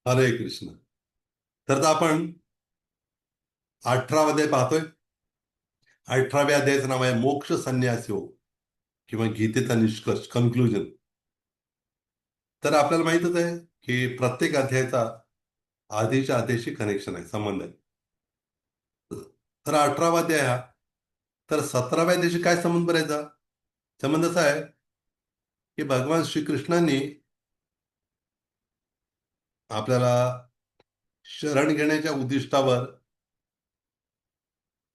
हरे कृष्ण. तर आता आपण 18 अध्याय पाहतोय. 18व्या अध्यायाचं नाव आहे मोक्ष संन्यास योग किंवा गीतेचा निष्कर्ष, कन्क्लुजन. तर आपल्याला माहितच आहे की प्रत्येक अध्यायाचा आधीच्या अध्यायाशी कनेक्शन आहे, संबंध आहे. तर 18वा अध्याय हा, तर 17व्या अध्यायाशी काय संबंध करायचा? संबंध असा आहे की भगवान श्रीकृष्णांनी आपल्याला शरण घेण्याच्या उद्दिष्टावर,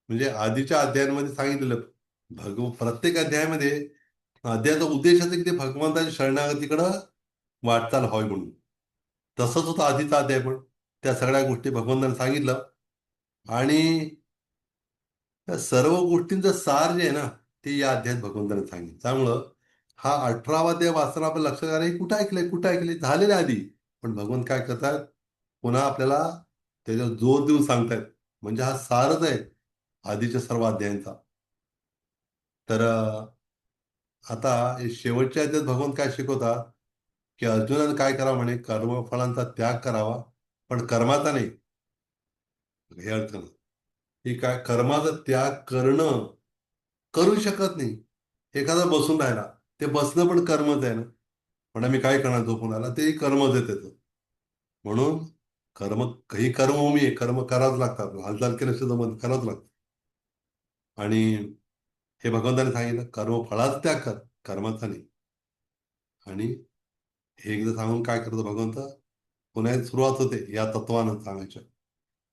म्हणजे आधीच्या अध्यायांमध्ये सांगितलेलं, प्रत्येक अध्यायामध्ये अध्यायाचा उद्देश असं की ते भगवंताच्या शरणागतीकडं वाटचाल व्हावी म्हणून. तसंच होतं आधीचा अध्याय पण. त्या सगळ्या गोष्टी भगवंताने सांगितलं. आणि त्या सर्व गोष्टींचं सार जे आहे ना, ते या अध्यायात भगवंताने सांगितलं. त्यामुळं हा 18वा अध्याय वाचताना आपल्या लक्षात आलं, हे कुठं ऐकलंय कुठं ऐकलंय, झालेलं आहे आधी. पण भगवंत काय करतात, पुन्हा आपल्याला त्याच्यावर जोर देऊन सांगतायत. म्हणजे हा सारच आहे आधीच्या सर्व अध्यायांचा. तर आता हे शेवटच्या अध्यायात भगवंत काय शिकवतात, की अर्जुनाने काय करावं म्हणे, कर्मफळांचा त्याग करावा, पण कर्माचा नाही. हे अर्थ नाही. की काय कर्माचा त्याग करणं करू शकत नाही. एखादा बसून राहिला, ते बसणं पण कर्मच आहे ना. पण आम्ही काय करणार झोपून आला, ते कर्मच आहे त्याचं. म्हणून कर्म, काही कर्मभूमी आहे, कर्म करावंच लागतात, हालचाल केल्याशिवाय जमत, करावंच लागतं. आणि हे भगवंताने सांगितलं, कर्म फळाचा त्याग कर, कर्माचा नाही. आणि हे एकदा सांगून काय करतो भगवंत, पुन्हा एक सुरुवात होते या तत्वानं सांगायच्या.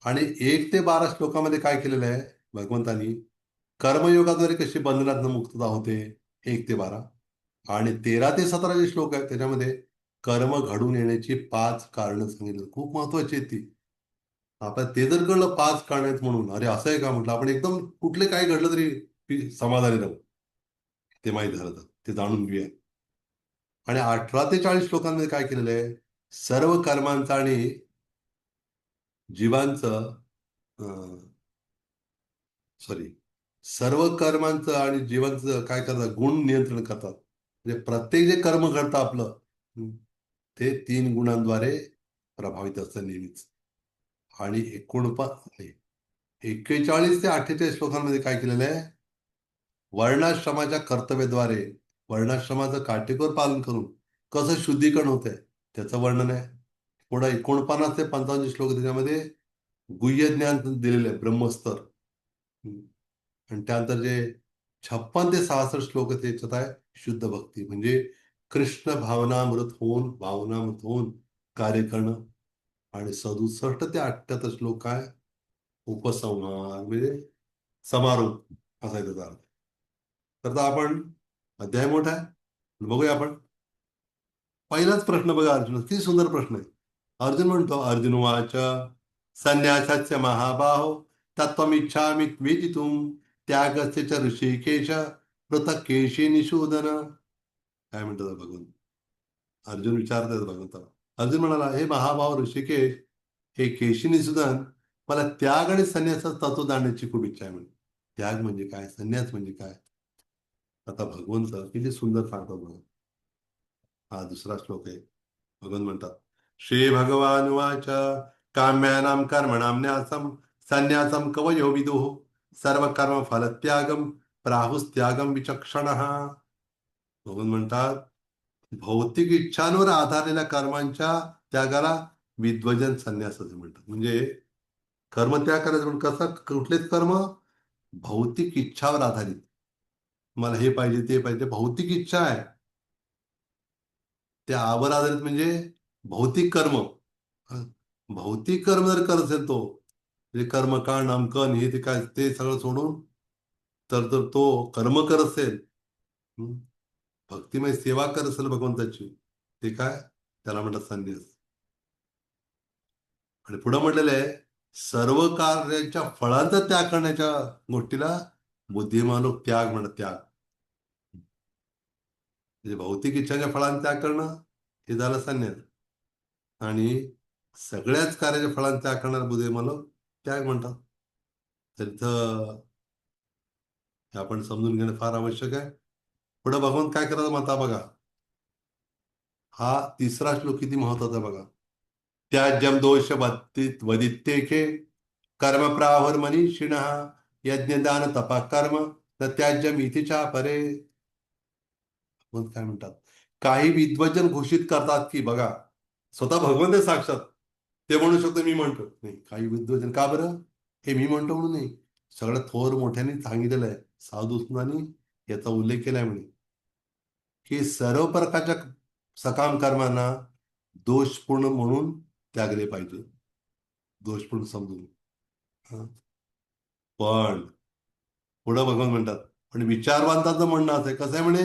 आणि 1 ते 12 श्लोकामध्ये काय केलेलं आहे भगवंतानी, कर्मयोगाद्वारे कशी बंधनातून मुक्तता होते, 1 ते 12. आणि 13 ते 17 जे श्लोक आहेत त्याच्यामध्ये कर्म घडून येण्याची 5 कारणं सांगितली, खूप महत्वाची आहेत ती. आपण ते जर कळलं 5 कारणं आहेत म्हणून, अरे असं आहे का म्हटलं, आपण एकदम कुठले काय घडलं तरी समाधानी राहू. ते माहीत झालं तर ते जाणून घेऊया. आणि 18 ते 40 श्लोकांमध्ये काय केलेलं आहे, सर्व कर्मांचा आणि जीवांचं, सॉरी, सर्व कर्मांचं आणि जीवांचं काय करतात, गुण नियंत्रण करतात. म्हणजे प्रत्येक जे कर्म घडतं आपलं, ते 3 गुणांद्वारे प्रभावित असतं नेहमीच. आणि 41 ते 48 श्लोकांमध्ये काय केलेलं आहे, वर्णाश्रमाच्या कर्तव्याद्वारे, वर्णाश्रमाचं काटेकोर पालन करून कसं शुद्धीकरण होतंय त्याचं वर्णन आहे. पुढे 49 ते 55 श्लोक त्याच्यामध्ये गुह्य ज्ञान दिलेलं आहे, ब्रह्मस्तर. हम्म. आणि त्यानंतर जे 56 ते 66 श्लोक आहेत त्याच्यात आहे शुद्ध भक्ती, म्हणजे कृष्ण भावनामृत होऊन, भावनामृत होऊन कार्य करणं. आणि 67 ते 78 श्लोक काय, उपसंहार म्हणजे समारोप, असा आहे त्याचा अर्थ. तर आता आपण, अध्याय मोठा आहे, बघूया आपण. पहिलाच प्रश्न बघा अर्जुन, किती सुंदर प्रश्न आहे. अर्जुन म्हणतो, अर्जुन वाच, संन्यासास्य महाबाहो तत्त्वमिच्छामि वेदितुं त्यागस्य च ऋषिकेश पृथक् केशी निषूदन. काय म्हणतात भगवंत, अर्जुन विचारतात भगवंताला. अर्जुन म्हणाला, हे महाभाव ऋषिकेश, हे केशी निषूदन, मला त्याग आणि संन्यासाचं तत्व जाणण्याची खूप इच्छा आहे म्हणे. त्याग म्हणजे काय, संन्यास म्हणजे काय. आता भगवंत किती सुंदर सांगतात बघा. हा दुसरा श्लोक आहे. भगवंत म्हणतात, श्री भगवान वाच, काम्यानां कर्मणां न्यासम संन्यासम कवयो विदुः सर्व कर्म फल त्यागम प्राहुस्त्यागम विचक्षणः. भगवंत म्हणतात, भौतिक इच्छांवर आधारलेल्या कर्मांच्या त्यागाला विद्वजन संन्यास असे म्हणतात. म्हणजे कर्म त्याग करायचं पण कसं, कुठलेच कर्म भौतिक इच्छावर आधारित, मला हे पाहिजे ते पाहिजे, भौतिक इच्छा आहे त्या आवर आधारित, म्हणजे भौतिक कर्म. हं. भौतिक कर्म जर करत असेल तो, म्हणजे कर्मकांड अमकन हे ते काय ते सगळं सोडून, तर तर तो कर्म करत असेल, हं, भक्तिमय सेवा करत असेल भगवंताची, ते काय, त्याला म्हणतात संन्यास. आणि पुढे म्हटलेलं आहे, सर्व कार्याच्या फळांचा त्याग करण्याच्या गोष्टीला बुद्धिमान लोक त्याग म्हणत, त्याग म्हणजे भौतिक इच्छाच्या फळांचा त्याग करणं, हे झालं संन्यास. आणि सगळ्याच कार्याच्या फळांचा त्याग करणारा बुद्धिमान लोक त्याग म्हणतात. तर इथं हे आपण समजून घेणं फार आवश्यक आहे. पुढे भगवंत काय करायचं म्हणता बघा. हा तिसरा श्लोक किती महत्वाचा आहे बघा. त्याज्यम दोष वदित्येके कर्म प्राहुर मनीषिण यज्ञदान तपा कर्म न त्याज्यम इतिच्या परे. मग काय म्हणतात, काही विद्वजन घोषित करतात की बघा, स्वतः भगवंत आहे साक्षात, ते म्हणू शकतो मी म्हणतो नाही. काही विद्वजन का बरं, हे मी म्हणतो म्हणून नाही, सगळं थोर मोठ्याने सांगितलेलं आहे. साधू संतांनी याचा उल्लेख केलाय म्हणे की सर्व प्रकारच्या सकाम कर्मांना दोषपूर्ण म्हणून त्यागले पाहिजे, दोषपूर्ण समजून. हं. पण पुढं भगवान म्हणतात, पण विचारवंताचं म्हणणं असं आहे, कसं आहे म्हणे,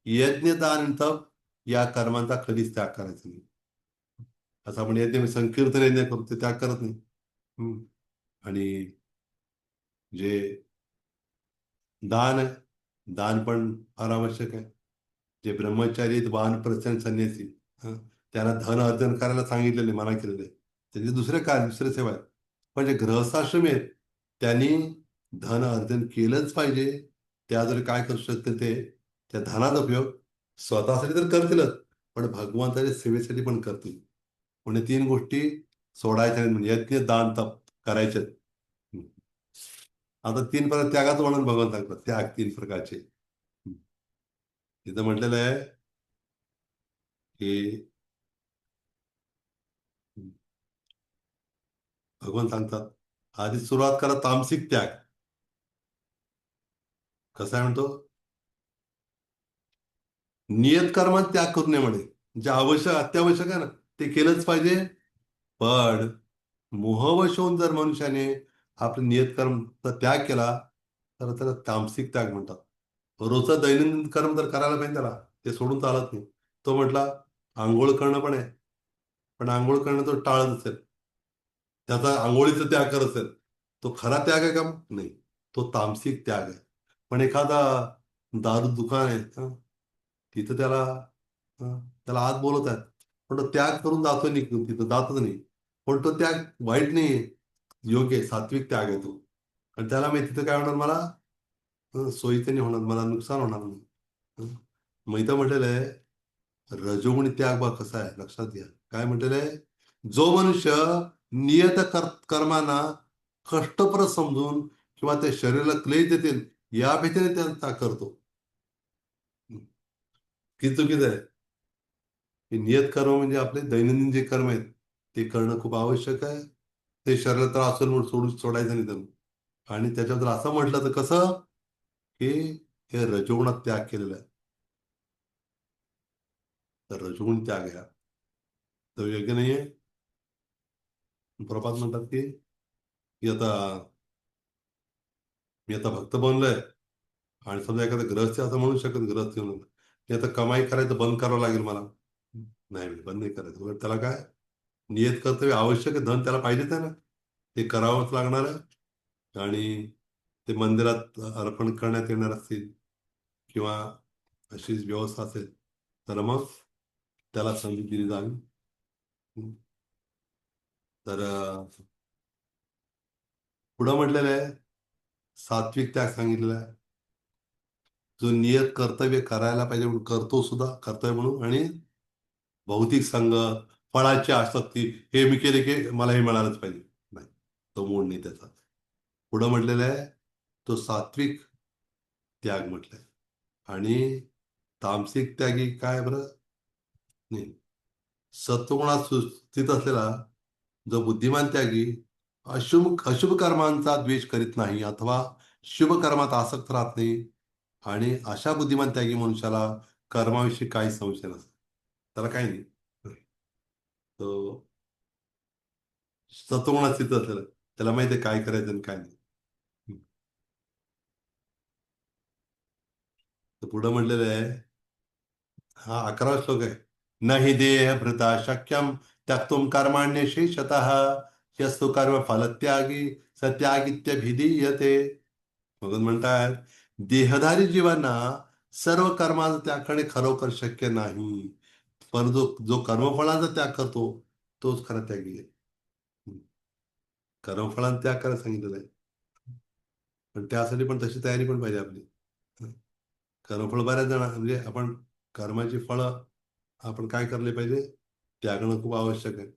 यज्ञ दान तप या कर्मांचा कधीच त्याग करायचा नाही. असं आपण यज्ञ संकीर्तन यज्ञ करतो ते त्याग करत नाही. हं. आणि जे दान आहे, दान पण फार आवश्यक आहे. जे ब्रह्मचारी वानप्रस्थ संन्यासी, हं, त्यांना धन अर्जन करायला सांगितलेले, मना केलेले, त्यांचे दुसरे काय, दुसरे सेवा आहे. पण जे गृहस्थाश्रमी आहेत त्यांनी धन अर्जन केलंच पाहिजे. त्याद्वारे काय करू शकते ते, त्या धनाचा उपयोग स्वतःसाठी तर करतीलच, पण भगवंताच्या सेवेसाठी पण करतील. म्हणजे तीन गोष्टी सोडायच्या नाहीत, म्हणजे यज्ञ दान तप करायचे. आता तीन प्रकार त्यागाचं वर्णन भगवान सांगतात, त्याग तीन प्रकारचे. तिथं म्हटलेलं आहे की भगवान सांगतात, आधी सुरुवात करा तामसिक त्याग. कसा आहे म्हणतो, नियत कर्मात त्याग करू नये म्हणे. जे आवश्यक अत्यावश्यक आहे ना ते केलंच पाहिजे. पण मोहवश होऊन जर मनुष्याने आपले नियत कर्मचा त्याग केला तर त्याला तामसिक त्याग म्हणतात. रोजचा दैनंदिन कर्म तर करायला पाहिजे त्याला, ते सोडून चालत नाही. तो म्हटला आंघोळ करणं पण आहे, पण आंघोळ करणं तो टाळत असेल, त्याचा आंघोळीचा त्याग करत असेल, तो खरा त्याग आहे का? नाही, तो तामसिक त्याग आहे. पण एखादा दारू दुकान आहे, तिथं त्याला, त्याला आत बोलत आहेत, पण तो त्याग करून जातो, निघून तिथं जातच नाही. पण तो त्याग वाईट नाहीये, योग्य आहे, सात्विक त्याग आहे तो. आणि त्याला माहिती तिथं काय होणार, मला सोयीचं नाही होणार, मला नुकसान होणार नाही. हं. मग इथं म्हटलेलं आहे, रजोगुणी त्याग बा कसा आहे लक्षात घ्या. काय म्हटलेलं आहे, जो मनुष्य नियत कर्मांना कष्टपर समजून किंवा त्या शरीराला क्लेश देतील या भीतीने त्यांचा करतो, की चुकीचं आहे. हे नियत कर्म म्हणजे आपले दैनंदिन जे कर्म आहेत ते करणं खूप आवश्यक आहे. ते शरीराला त्रास असेल म्हणून सोडायचं नाही त्यांना. आणि त्याच्याबद्दल असं म्हटलं तर कसं, की हे रजोगुणात त्याग केलेला आहे. तर रजोगुण त्याग आहे हा. तो योग्य नाहीये. प्रभात म्हणतात की आता मी आता भक्त बनलोय, आणि समजा एखादा ग्रहस्थ असं म्हणू शकत, ग्रहस्थ म्हणून की आता कमाई करायचं बंद करावं लागेल मला. नाही, बंद नाही करायचं. उलट त्याला काय, नियत कर्तव्य आवश्यक आहे, धन त्याला पाहिजेच आहे ना, ते करावंच लागणार आहे. आणि ते मंदिरात अर्पण करण्यात येणार असतील किंवा अशीच व्यवस्था असेल तर मग त्याला संधी दिली जावी. तर पुढं म्हटलेलं आहे, सात्विक त्याग सांगितलेला आहे, जो नियत कर्तव्य करायला पाहिजे म्हणून करतो सुद्धा कर्तव्य म्हणून. आणि भौतिक संघ, फळाची आसक्ती, हे मी केले की मला हे मिळालंच पाहिजे, नाही, तो मूळ नाही त्याचा. पुढं म्हटलेलं आहे, तो सात्विक त्याग म्हटलाय. आणि तामसिक त्यागी काय बरं, नाही, सत्वगुणात स्थित असलेला जो बुद्धिमान त्यागी अशुभ कर्मांचा द्वेष करीत नाही अथवा शुभ कर्मात आसक्त राहत नाही. आणि अशा बुद्धिमान त्यागी मनुष्याला कर्माविषयी काही संशय नसतो, त्याला काही नाही. तो सत्वगुणात स्थित असलेला, त्याला माहिती आहे काय करायचं आणि काय नाही. तर पुढं म्हटलेलं आहे, हा 11वा श्लोक आहे, न हि देह भृता शक्यम त्यक्तुम कर्माण्य शेषतः यस्तु कर्म फलत्यागी सत्यागित्यभिधीयते. मग म्हणतात, देहधारी जीवांना सर्व कर्माचा त्याग खरोखर शक्य नाही, पण जो जो कर्मफळाचा त्याग करतो तोच खरा त्यागी आहे. कर्मफळांचा त्याग करायला सांगितलेलं आहे, पण त्यासाठी पण तशी तयारी पण पाहिजे आपली. कर्मफळ बऱ्याच जण, म्हणजे आपण कर्माची फळं आपण काय करले पाहिजे, त्यागणं खूप आवश्यक आहे.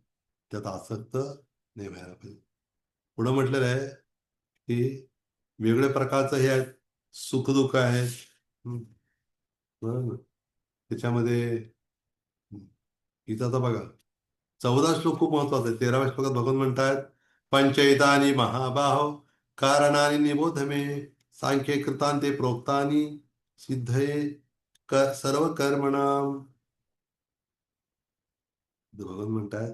त्यात आसक्त नाही व्हायला पाहिजे. पुढं म्हटलेलं आहे की वेगळ्या प्रकारचं हे आहेत, सुखदुःख आहेत. हं, बरोबर. त्याच्यामध्ये इथं आता बघा 14 श्लोक खूप महत्वाचा आहे. 13व्या श्लोकात भगवान म्हणतात, पंचैतानी महाबाहो कारणानि निबोध मे सांख्ये कृतांते प्रोक्तानी सिद्धये सर्व कर्मणाम. भगवान म्हणतात,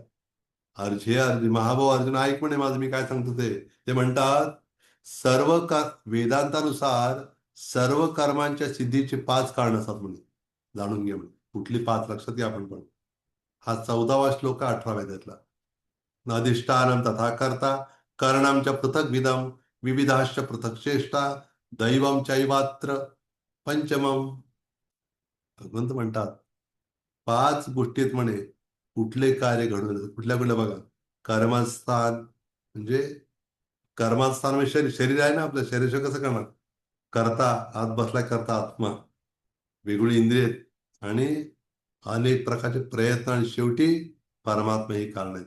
अर्जुन महाभाऊ अर्जुन ऐक म्हणे माझं मी काय सांगतो ते. ते म्हणतात सर्व वेदांतानुसार सर्व कर्मांच्या सिद्धीचे 5 कारण असतात म्हणे. जाणून घे म्हणे कुठली 5 लक्षात घ्या आपण पण. हा 14वा श्लोक 18व्या त्यातला. अधिष्ठानं तथा कर्ता कर्णांच्या पृथक विधम विविधाश्च पृथक चेष्टा दैवम चैवात्र पंचमम. भगवंत म्हणतात 5 गोष्टीत म्हणे कुठले कार्य घडून कुठल्या कुठल्या बघा. कर्मस्थान म्हणजे कर्मस्थान म्हणजे शरीर शरीर आहे ना आपलं. शरीर कसं करणार करता आत बसला करता आत्मा वेगळी इंद्रिय आणि अनेक प्रकारचे प्रयत्न आणि शेवटी परमात्मा ही कारण आहेत.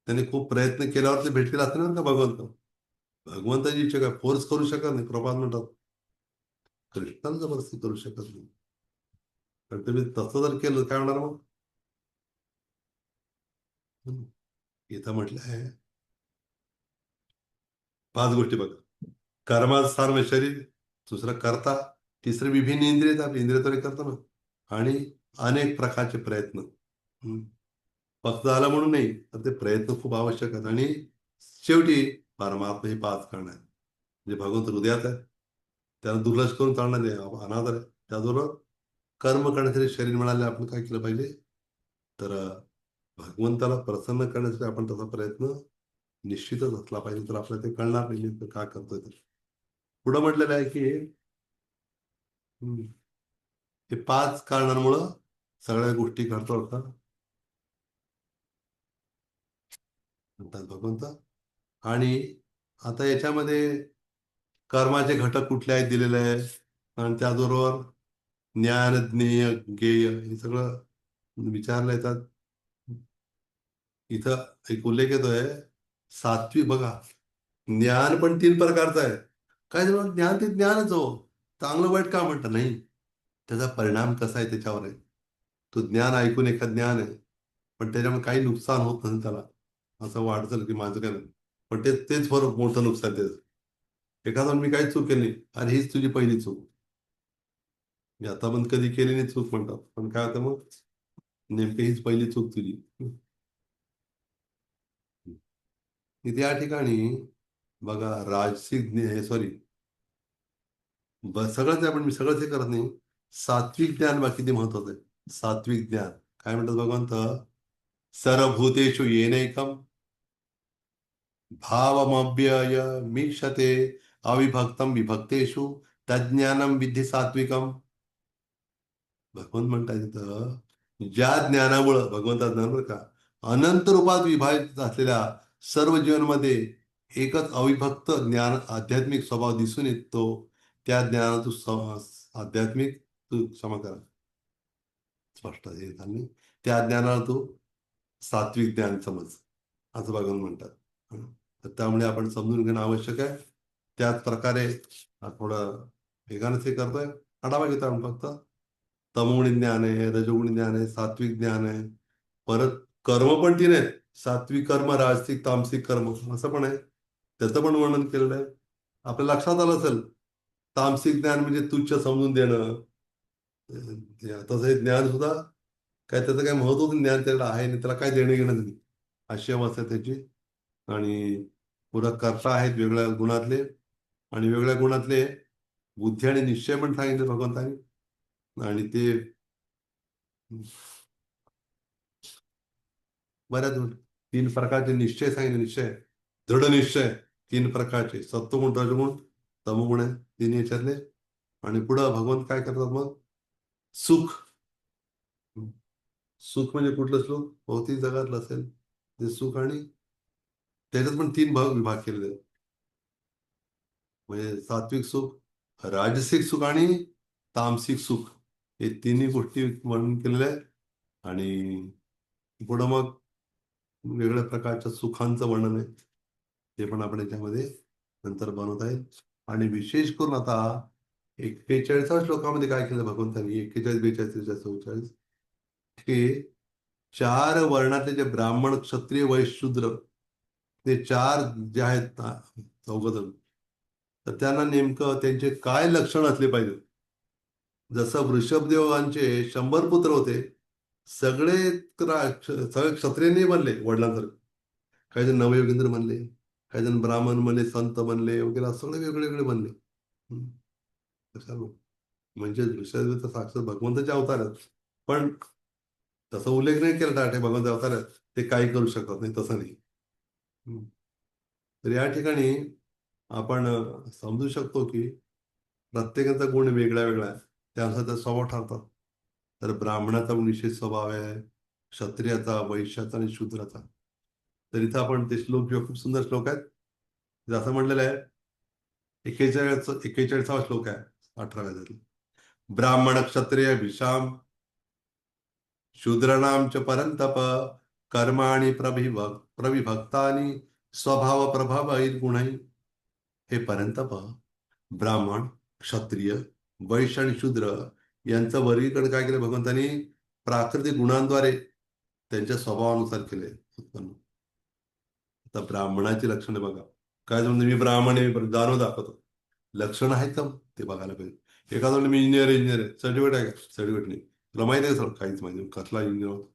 त्यांनी खूप प्रयत्न केल्यावर ते भेटलेले असते ना का भगवंत. भगवंताची इच्छा काय फोर्स करू शकत नाही. प्रभात म्हणतात कृष्णाला जबरदस्ती करू शकत नाही. पण तुम्ही तसं जर केलं काय होणार मग. इथं म्हटलं आहे 5 गोष्टी बघा. कर्मस्थान म्हणजे शरीर, दुसरं कर्ता, तिसरं विभिन्न इंद्रिय आपली इंद्रियद्वारे करतो ना, आणि अनेक प्रकारचे प्रयत्न. हम्म. फक्त झालं म्हणून नाही तर ते प्रयत्न खूप आवश्यक आहेत. आणि शेवटी परमात्मा हे 5 कारण आहेत. म्हणजे भगवंत हृदयात आहे, त्याला दुर्लक्ष करून चालणार नाही. अनादर आहे. त्याचबरोबर कर्म करण्यासाठी शरीर मिळाले आपण काय केलं पाहिजे तर भगवंताला प्रसन्न करण्यासाठी आपण तसा प्रयत्न निश्चितच असला पाहिजे. तर आपल्याला ते कळणार नाही नेमकं का करतोय ते. पुढं म्हटलेलं आहे की हम्म, हे 5 कारणांमुळं सगळ्या गोष्टी घडतो असतात म्हणतात भगवंत. आणि आता याच्यामध्ये कर्माचे घटक कुठले आहेत दिलेले आहेत आणि त्याचबरोबर ज्ञान ज्ञेय गेय हे सगळं विचारलं येतात. इथं एक उल्लेख येतोय सात्विक बघा. ज्ञान पण 3 प्रकारचं आहे. काय झालं ज्ञान ते ज्ञानच हो. चांगलं वाईट का म्हणतं नाही. त्याचा परिणाम कसा आहे त्याच्यावर आहे. तो ज्ञान ऐकून एखाद ज्ञान आहे पण त्याच्यामुळे काही नुकसान होत नाही त्याला. असं वाटतं की माझं काय नाही. पण तेच फार मोठं नुकसान त्याचं. एखादा मी काही चूक केली आणि हीच तुझी पहिली चूक. मी आता पण कधी केली नाही चूक म्हणतात पण काय होतं मग नेमकी हीच पहिली चूक तुझी. तिथे या ठिकाणी बघा राजसिक हे सॉरी सगळंच आहे पण मी सगळंच हे करत नाही. सात्विक ज्ञान बा किती महत्वाचं आहे. सात्विक ज्ञान काय म्हणतात भगवंत सर्वभूतेषु येनैकम भावमव्यय मीक्षते अविभक्तम विभक्तेषु तज्ज्ञानम विद्धी सात्विकम. भगवंत म्हणतात तिथं ज्या ज्ञानामुळं भगवंता ज्ञान बरं का अनंत रूपात विभाजित असलेल्या सर्व जीवनमध्ये एकच अविभक्त ज्ञान आध्यात्मिक स्वभाव दिसून येतो. त्या ज्ञानातून आध्यात्मिक तू क्षमा करा स्पष्ट हे झालं नाही. त्या ज्ञानाला तू सात्विक ज्ञान समज असं भगवान म्हणतात. तर त्यामुळे आपण समजून घेणं आवश्यक आहे. त्याच प्रकारे थोडं वेगानंच हे करतोय आढावा घेतो आपण फक्त. तमोगुणी ज्ञान आहे, रजोगुणी ज्ञान आहे, सात्विक ज्ञान आहे. परत कर्म पण 3 आहेत. सात्विक कर्म, राजसिक, तामसिक कर्म असं पण आहे. त्याचं पण वर्णन केलेलं आहे. आपल्या लक्षात आलं असेल तामसिक ज्ञान म्हणजे तुच्छ समजून देणं. तसं हे ज्ञान सुद्धा काय त्याचं काय महत्व ज्ञान त्याला आहे आणि त्याला काय देणं घेणं नाही अशी अवस्था आहे त्याची. आणि पुढं कर्ता आहेत वेगळ्या गुणातले आणि वेगळ्या गुणातले बुद्धी आणि निश्चय पण सांगितले भगवंतानी. आणि ते बऱ्याच 3 प्रकारचे निश्चय सांगितले. निश्चय दृढ निश्चय 3 प्रकारचे सत्वगुण रजगुण तमोगुण आहे 3 याच्यातले. आणि पुढं भगवंत काय करतात मग सुख. सुख म्हणजे कुठलं सुख भौतिक जगातलं असेल ते सुख. आणि त्याच्यात पण 3 विभाग केलेले आहेत. म्हणजे सात्विक सुख राजसिक सुख आणि तामसिक सुख हे 3ही गोष्टी वर्णन केलेल्या आहेत. आणि पुढं मग वेगवेगळ्या प्रकारच्या सुखांचं वर्णन आहे, ते पण आपण याच्यामध्ये नंतर बनवता येईल. आणि विशेष करून आता 41व्या श्लोकामध्ये काय केलं भगवंतांनी, 41, 42, 43, 44, की 4 वर्णातले जे ब्राह्मण, क्षत्रिय, वैश्य, शूद्र, ते 4 जे आहेत ना, चौघजण, तर त्यांना नेमकं त्यांचे काय लक्षण असले पाहिजे. जसं वृषभदेवांचे 100 पुत्र होते, सगळे सगळे क्षत्रियांनी बनले वडिलांसारखे. काही जण नवयोगेंद्र बनले, काही जण ब्राह्मण बनले, संत बनले वगैरे, असं सगळे वेगळे वेगळे बनले. हम्म. कशाला? म्हणजे ऋषभ तर साक्षात भगवंताचे अवतार आहेत. पण तसा उल्लेख नाही केला त्या भगवंताचे अवतार आहेत, ते काही करू शकत नाही, तसं नाही. हम्म. तर या ठिकाणी आपण समजू शकतो की प्रत्येकाचा गुण वेगळा वेगळा आहे, त्यानुसार त्या स्वभाव ठरतात. तर ब्राह्मणाचा निश्चित स्वभाव आहे, क्षत्रियाचा, वैश्याचा आणि शूद्राचा. तर इथं आपण ते श्लोक किंवा खूप सुंदर श्लोक आहेत. जसं म्हटलेलं आहे, 41वा श्लोक आहे 18व्या. ब्राह्मण क्षत्रिय विषाम शूद्रनाम च परंतप कर्माणि प्रविभक्तानि स्वभाव प्रभाव गुणै. हे परंतप, ब्राह्मण, क्षत्रिय, वैश्य आणि शूद्र यांचं वर्गीकरण काय केलं भगवंतानी, प्राकृतिक गुणांद्वारे त्यांच्या स्वभावानुसार केले उत्पन्न. आता ब्राह्मणाची लक्षणे बघा. काय म्हणतो, मी ब्राह्मण आहे, जाणव दाखवतो. लक्षण आहेत का ते बघायला पाहिजे. एखादा म्हणलं मी इंजिनियर आहे, सर्टिफिकेट आहे का? सर्टिफिकेट नाही. तुला माहिती आहे सर, काहीच माहिती नाही, कसला इंजिनियर होतो.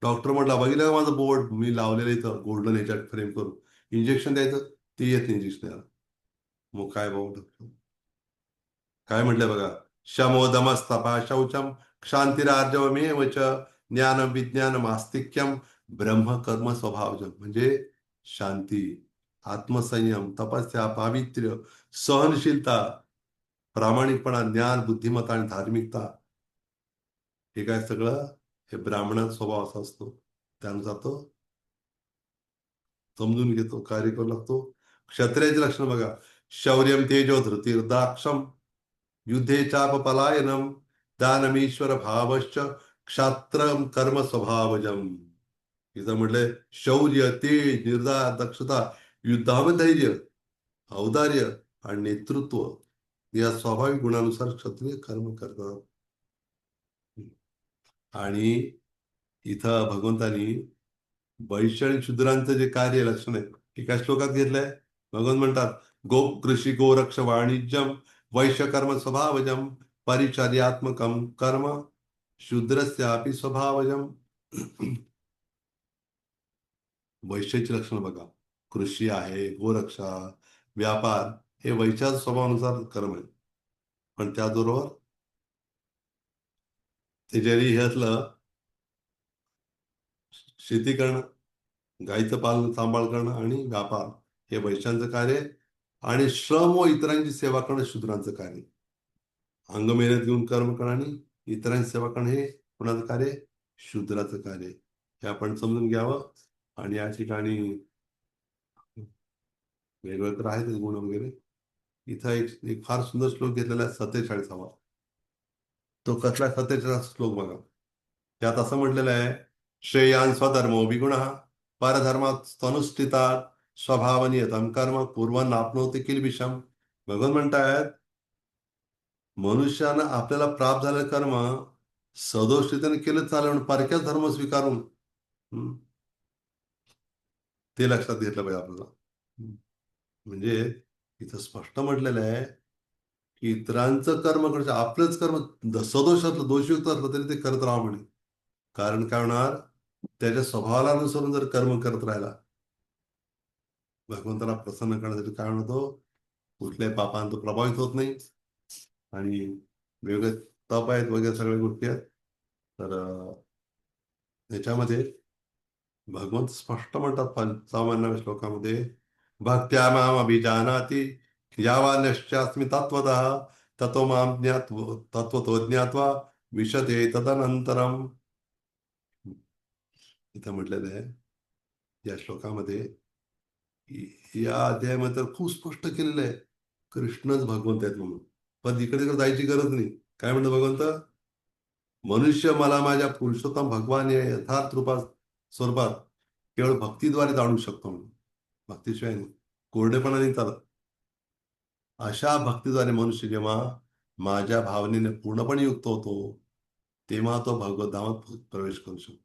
डॉक्टर म्हटला, बघितलं का माझं बोर्ड मी लावलेलं इथं गोल्डन ह्याच्यात फ्रेम करून, इंजेक्शन द्यायचं, ते येत नाही इंजेक्शन द्यायला. मग काय बघू, काय म्हटलंय बघा, शमोदमस्तपा शौचम क्षांतिरार्जवमेव च ज्ञानम विज्ञानम आस्तिक्यम ब्रह्म कर्म स्वभावजम. म्हणजे शांती, आत्मसंयम, तपस्या, पावित्र्य, सहनशीलता, प्रामाणिकपणा, ज्ञान, बुद्धिमत्ता आणि धार्मिकता, हे काय सगळं हे ब्राह्मणाचा स्वभाव असा असतो. त्यानुसार तो समजून घेतो, कार्य करू लागतो. क्षत्रियाचे लक्षण बघा, शौर्यम तेजो धृतिर्दाक्षम युद्धे चाप पलायनम दानमीश्वर भावश्च क्षात्रम कर्म स्वभावजम. इथं म्हटलंय शौर्य, तेज, निर्धार, दक्षता, युद्धामध्ये धैर्य, औदार्य आणि नेतृत्व या स्वाभाविक गुणानुसार क्षत्रिय कर्म करतात. आणि इथं भगवंतानी वैश्य आणि शूद्रांचं जे कार्य लक्षण आहे एका श्लोकात घेतलंय. भगवंत म्हणतात, गोप कृषी गोरक्ष वाणिज्यम वैश्य कर्म स्वभावजम परिचर्यात्मकम कर्म शूद्रस्यापि स्वभावजम. वैश्याची लक्षणं बघा, कृषी आहे, गोरक्षा, व्यापार, हे वैश्याच्या स्वभावानुसार कर्म आहे. पण त्याचबरोबर ते जरी हे असलं, शेती करणं, गाईचं पालन सांभाळ करणं आणि व्यापार हे वैश्यांचं कार्य आहे. आणि श्रम व इतरांची सेवा करणं शूद्रांचं कार्य. अंग मेहनत घेऊन कर्म करणं आणि इतरांची सेवा करणं हे कोणाचं कार्य आहे? शूद्राचं कार्य आहे. हे आपण समजून घ्यावं. आणि या ठिकाणी वेगवेगळं तर आहेच गुण वगैरे. इथं एक एक फार सुंदर श्लोक घेतलेला आहे 47वा. तो कसला 47वा श्लोक बघा. त्यात असं म्हटलेलं आहे, श्रेयान स्वधर्मो विगुण परधर्मात तनुष्ठितात स्वभावनियतम कर्म कुर्वन् आपनोति किल्बिषम. भगवान म्हणतायत, मनुष्यानं आपल्याला प्राप्त झालेलं कर्म सदोष रीतीने केलं चालेल, परक्याच धर्म स्वीकारून हम्म, ते लक्षात घेतलं पाहिजे आपल्याला. हम्म. म्हणजे इथं स्पष्ट म्हटलेलं आहे की इतरांचं कर्म करायचं, आपलंच कर्म सदोष असलं, दोषयुक्त असलं तरी ते करत राहा म्हणे. कारण काय होणार, त्याच्या स्वभावाला अनुसरून जर कर्म करत राहिला, भगवंताला प्रसन्न करण्यासाठी काय म्हणतो, कुठल्याही पापानं तो प्रभावित होत नाही. आणि वेगळे तप आहेत वगैरे सगळ्या गोष्टी आहेत. तर त्याच्यामध्ये भगवंत स्पष्ट म्हणतात 55व्या श्लोकामध्ये, भक्त्या माम अभिजानाति यावान्यश्चास्मी तत्त्वतः ततो माम तत्वतो ज्ञात्वा विशते तदनंतरम. इथं म्हटलेलं आहे या श्लोकामध्ये, या अध्यायामध्ये तर खूप स्पष्ट केलेलं आहे कृष्णच भगवंत आहेत म्हणून. पण इकडे तिकडे जायची गरज नाही. काय म्हणतो भगवंत, मनुष्य मला माझ्या पुरुषोत्तम भगवान या यथार्थ रूपात स्वरूपात केवळ भक्तीद्वारे जाणू शकतो म्हणून. भक्तीशिवाय नाही. कोरडेपणा नाही चालत. अशा भक्तीद्वारे मनुष्य जेव्हा माझ्या भावनेने पूर्णपणे युक्त होतो, तेव्हा तो भगवत धामात प्रवेश करू शकतो.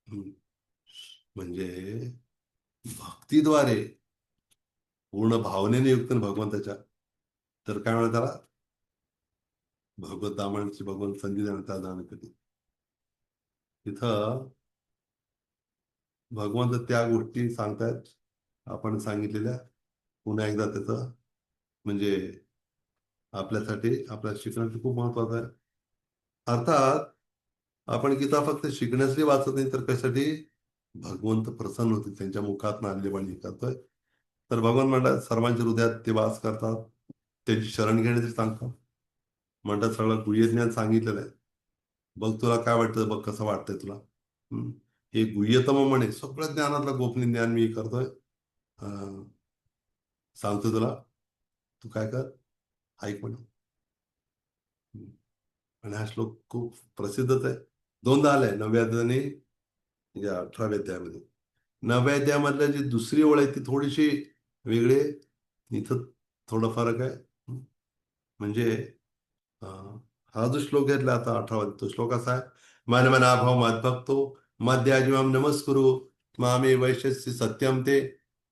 हम्म. म्हणजे भक्तीद्वारे पूर्ण भावनेने युक्त ना भगवंताच्या, तर काय म्हणतात त्याला, भगवत धामाची भगवंत संधी देणार त्या दान कधी. तिथं भगवंत त्या गोष्टी सांगतायत आपण सांगितलेल्या. पुन्हा एकदा त्याचं म्हणजे आपल्यासाठी आपल्या शिकण्याचं खूप महत्वाचं आहे. अर्थात आपण गीता फक्त शिकण्यासाठी वाचत नाही, तर कशासाठी, भगवंत प्रसन्न होते त्यांच्या मुखात नांदले वाणी करतोय. तर भगवान म्हणतात सर्वांच्या हृदयात ते वास करतात, त्यांची शरण घेण्याचे सांगतात. म्हणतात सगळं गुह्यज्ञान सांगितलेलं आहे. बघ तुला काय वाटतं, बघ कसं वाटतंय तुला. हम्म. हे गुह्यतम म्हणे सगळं ज्ञानातलं गोपनीय ज्ञान मी करतोय. अं, सांगतो तुला, तू काय कर, ऐक म्हणे. हम्म. आणि हा श्लोक खूप प्रसिद्धच आहे. दोनदा आलाय, 9व्या अध्यायाने या 18व्या अध्यायामध्ये. 9व्या अध्यायामधलं जी दुसरी ओळ आहे ती थोडीशी वेगळी आहे. इथं थोडा फरक आहे. म्हणजे अं, हा जो श्लोक घेतला आता 18वा, तो श्लोक असा आहे: मन मनाभाव मद्भक्तो मध्याजीवम नमस्कुरु मामे वैश्यस्य सत्यम ते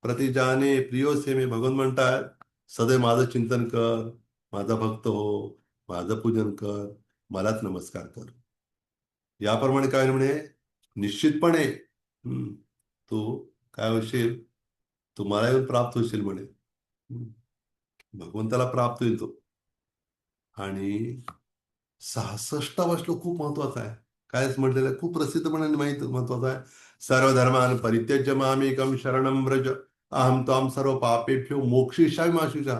प्रतिजाने प्रियोसे मे. भगवान म्हणतात सदैव माझं चिंतन कर, माझा भक्त हो, माझं पूजन कर, मलाच नमस्कार कर. याप्रमाणे काय म्हणे, निश्चितपणे तू काय होशील, तुम्हाला येऊन प्राप्त होशील म्हणे. हम्म. भगवंताला प्राप्त होईल तो. आणि 66वा श्लोक खूप महत्वाचा आहे. कायच म्हटलेलं आहे, खूप प्रसिद्धपणे माहित महत्वाचा आहे: सर्वधर्मान परित्यज्य मामेकम शरणम व्रज अहम त्वाम सर्व पापेभ्यो मोक्षयिष्यामि मा शुचा.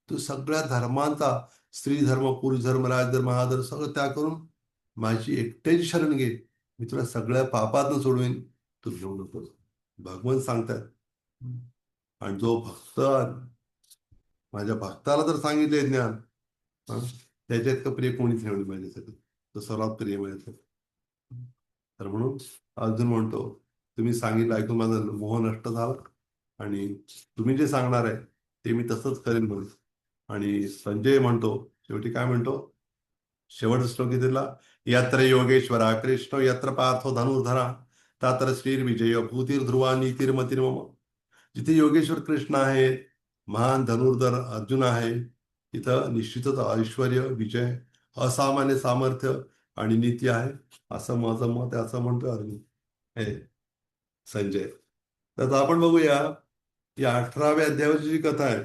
तू सगळ्या धर्मांचा, स्त्री धर्म, पुरुष धर्म, राजधर्म, महाधर्म सगळं त्याग करून माझी एकट्याची शरण घे, मी तुला सगळ्या पापातनं सोडवेन, तू घेऊ नकोस. भगवान सांगतात. आणि जो भक्त, माझ्या भक्ताला जर सांगितले ज्ञान, हं, त्याच्या इतकं प्रिय कोणीच नाही माझ्यासाठी. तो सर्वात प्रिय माझ्यासाठी. तर म्हणून अर्जुन म्हणतो, तुम्ही सांगितलं ऐकून माझा मोह नष्ट झाला, आणि तुम्ही जे सांगणार आहे ते मी तसंच करेन म्हणून. आणि संजय म्हणतो शेवटी काय म्हणतो, शेवटचा श्लोक दिला: यत्र योगेश्वरा कृष्ण यत्र पार्थो धनुर्धरा तत्र श्रीर्विजय भूतिर्ध्रुवा नीतिर्मतिर्मम. जिथे योगेश्वर कृष्ण आहे, महान धनुर्धर अर्जुन आहे, तिथं निश्चितच ऐश्वर, विजय, असामान्य सामर्थ्य आणि नीती आहे, असं माझं मत आहे, असं म्हणतो अर्जुन. हे संजय. तर आपण बघूया या 18व्या अध्यायाची जी कथा आहे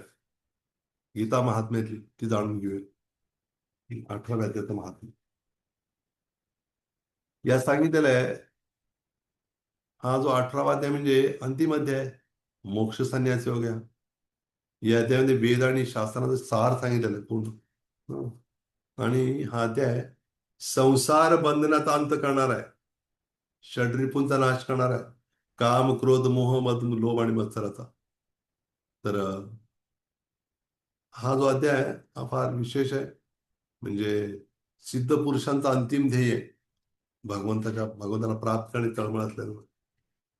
गीता महात्म्यातली, ती जाणून घेऊया. 18व्या अध्यायाचं महात्म्य या सांगितलेलं आहे. हा जो 18वा अध्याय म्हणजे अंतिम अध्याय आहे, मोक्ष संन्यास योग. या अध्यायामध्ये वेद आणि शास्त्राचा सार सांगितलेला आहे पूर्ण. हं. आणि हा अध्याय संसार बंधनाचा अंत करणार आहे, षड्रिपूंचा नाश करणार आहे, काम, क्रोध, मोह, मद, लोभ आणि मत्सराचा. तर हा जो अध्याय आहे हा फार विशेष आहे. म्हणजे सिद्ध पुरुषांचा अंतिम ध्येय आहे, भगवंताला प्राप्त करणे तळमळ असल्यानं.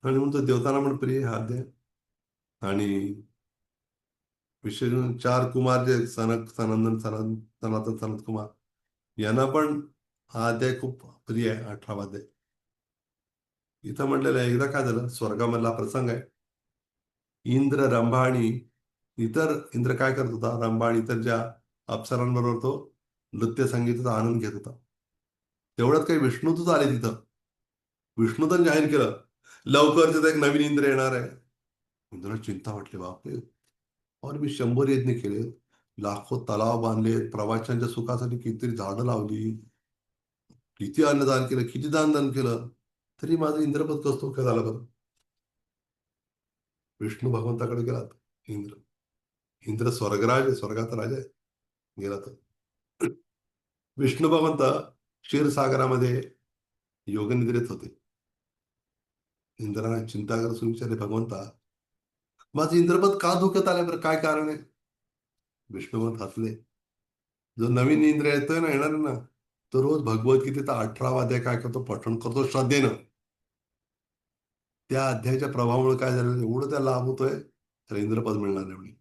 आणि म्हणून तो देवतांना पण प्रिय आहे हा अध्याय. आणि विशेष म्हणजे 4 कुमार जे सनक, सनंदन, सनातन, सनत कुमार, यांना पण हा अध्याय खूप प्रिय आहे, 18वा अध्याय. इथं म्हटलेलं आहे, एकदा काय झालं, स्वर्गामधला प्रसंग आहे. इंद्र, रंभा आणि इंद्र काय करत होता, रंभा आणि इतर ज्या अप्सरांबरोबर तो नृत्य संगीताचा आनंद घेत होता. तेवढ्यात काही विष्णूतच आले तिथं. विष्णूतन जाहीर केलं, लवकर तिथं एक नवीन इंद्र येणार आहे. इंद्राला चिंता वाटली, बापरे, और मी 100 यज्ञ केले, लाखो तलाव बांधले, प्रवाशांच्या सुखासाठी कितीतरी झाडं लावली, किती अन्नदान केलं, किती दानदान केलं, तरी माझं इंद्रपद कसं काय झालं बरं. विष्णू भगवंताकडे गेला. इंद्र इंद्र स्वर्गराज आहे, स्वर्गाचा राजा आहे, गेला तर विष्णू भगवंत क्षीरसागरामध्ये योगनिद्रेत होते. इंद्राने चिंता करून विचारले, भगवंता, माझं इंद्रपद का धोक्यात आलं बरं, काय कारण आहे. विष्णू भगवंत हसले. जो नवीन इंद्र येतोय ना, येणार ना, तो रोज भगवद्गीतेचा 18वा अध्याय काय करतो, पठण करतो श्रद्धेनं. त्या अध्यायाच्या प्रभावामुळे काय झालं, एवढं त्याला लाभ होतोय, तर इंद्रपद मिळणार नाही म्हणे.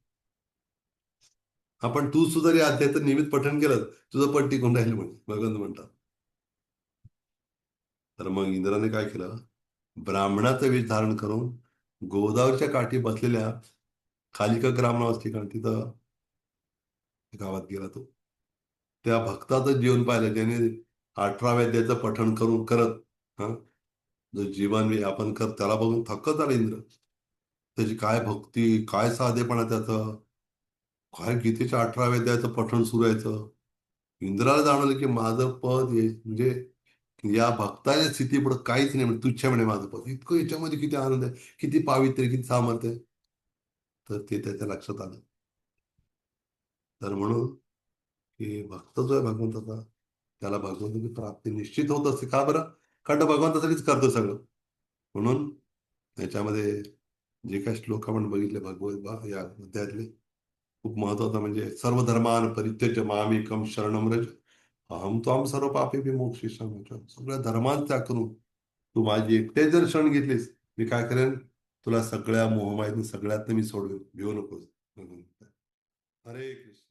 आपण तू सुद्धा या अध्यायाचं नियमित पठण केलं, तुझं पद टिकून राहिलं म्हणे, भगवंत म्हणतात. तर मग इंद्राने काय केलं, ब्राह्मणाचं वेश धारण करून गोदावरीच्या काठी बसलेल्या खालिका ग्राम नावाचं ठिकाण, तिथं गावात गेला तो. त्या भक्ताचं जीवन पाहिलं ज्याने 18व्या अध्यायाचं पठण करून करत, हा, जो जीवन यापन कर, त्याला बघून थक्कच आला इंद्र. त्याची काय भक्ती, काय साधेपणा त्याचं, काय गीतेच्या 18व्या अध्यायाचं पठण सुरू व्हायचं. इंद्राला जाणवलं की माझं पद म्हणजे या भक्ताच्या स्थितीपुढे काहीच नाही, म्हणजे तुच्छ म्हणे माझं पद. इतकं याच्यामध्ये किती आनंद आहे, किती पावित्र्य, किती सामर्थ्य आहे. तर ते त्याच्या लक्षात आलं. तर म्हणून की भक्त जो आहे भगवंताचा, त्याला भगवंताची प्राप्ती निश्चित होत असते. का बरं? कारण तो भगवंतासाठीच करतो सगळं. म्हणून याच्यामध्ये जे काही श्लोक आपण बघितले या अध्यायातले, खूप महत्वाचा म्हणजे सर्व धर्मान परित्यज्य मामेकम शरणम व्रज अहम त्वाम सर्व पापे विमोक्षयिष्यामि. सगळ्या धर्मात त्याग करून तू माझी एकटे जर शरण घेतलीस, मी काय करेन, तुला सगळ्या मोहमायतून सगळ्यात मी सोडवेन, भिवू नकोस. हरे कृष्ण.